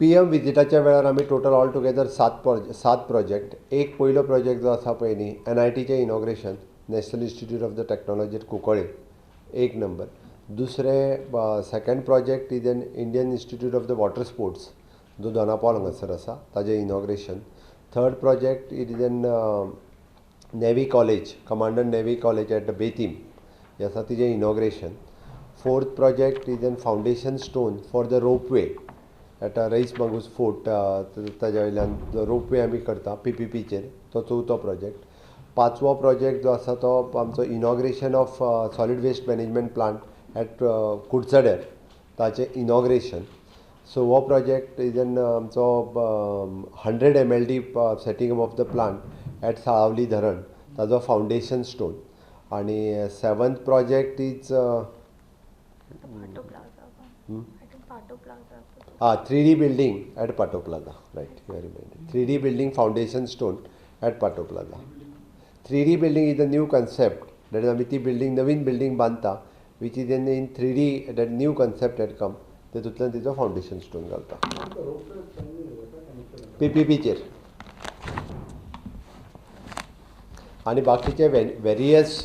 PM विजिटाच्या वेळार आमी total all together 7 project. एक पयलो प्रोजेक्ट जो आसा पळय न्ही NITचें inauguration, national institute of the technology Cuncolim, एक नंबर. दुसरें second project is an Indian institute of the water sports जो दोनापावल हांगासर आसा, ताजें inauguration. Third project is N navy college, commandant navy college eight Betim हें आसा तिजें inauguration. Fourth project is N foundation stone for the ropeway eight Rais Magos fort, ताज्या वयल्यान ropeway आमी करता PPPचेर, तो चवथो प्रोजेक्ट. पांचवो प्रोजेक्ट जो आसा तो आमचो inauguration of solid waste management plant at कुडचड्यार, ताचें इनॉग्रेशन. सवो प्रोजेक्ट इज एन आमचो 100 MLD setting of the plant at Salaulim धरण, ताजो फावंडेशन स्टोन. आनी seventh project is 3D building at Patto plaza. Right, you are reminded. 3D building foundation stone at Patto plaza. 3D building is a new concept, that is आमी ती building नवीन building बांदता वीच is in 3D, that new concept eight कम, तेतूंतल्यान तिचो foundation stone घालता PPPचेर. आनी बाकीचे various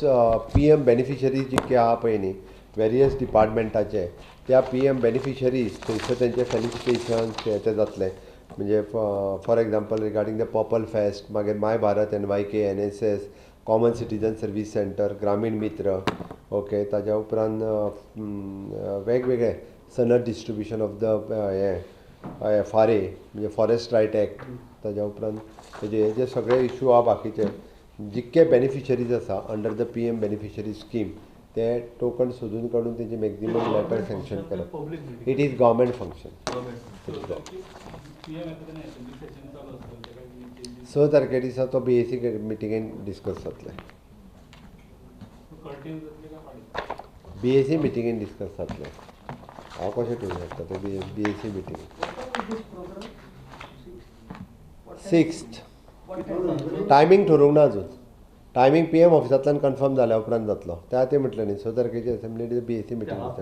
PM beneficiaries जितके आहा पळय न्ही वेरियस डिपार्टमेंटाचे, त्या PM बेनिफिशरीज थंयसर तेंचे फेलिसिटेशन्स ते जातले. म्हणजे for example regarding the purple fest, मागीर my Bharat NYK, NSS, common citizen service centre, Grameen Mitra, okay. ताज्या उपरांत वेगवेगळे सनद डिस्ट्रिब्युशन ऑफ द FRA म्हणजे फॉरेस्ट रायट एक्ट, ताज्या उपरांत तेजे जे सगळे इश्यू आहा बाकीचे जितके बेनिफिशरीज आसा under the PM beneficiary scheme, ते टोकन सोदून काडून तेजे मॅक्झिमम लेटर सँक्शन करप. It is government function. 6 तारखे दिसा तो BAC मिटिंगेन डिस्कस जातले. BAC मिटिंगेन डिस्कस जातले. हांव कशें करूं शकता तो BAC मिटींग 6th. टायमींग ठरोवंक ना अजून. टायमींग PM ऑफिसांतल्यान कन्फर्म जाल्या उपरांत जातलो. त्या ते म्हटलें न्ही 6 तारखेची असेंब्ली BAC मिटींग जाता.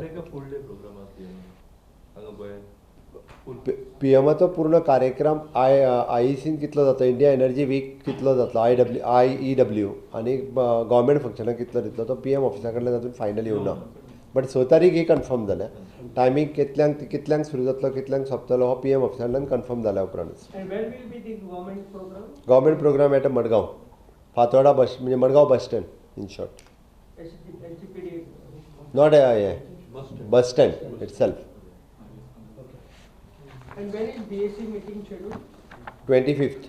PMचो पूर्ण कार्यक्रम IECन कितलो जाता, इंडिया एनर्जी वीक कितलो जातलो, IEW आनी गव्हर्मेंट फंक्शनाक कितलो दितलो तो PM ऑफिसा कडल्यान अजून फायनल येवना. बट 6 तारीख ही कन्फर्म जाल्या. टायमींग कितल्यांक सुरू जातलो कितल्यांक सोंपतलो हो PM ऑफिसांतल्यान कन्फर्म जाल्या उपरांतच. Government programme at Margao, Fatorda bus म्हणजे Margao bus stand in short. Not bus stand itself. And when is BAC meeting scheduled? 25th.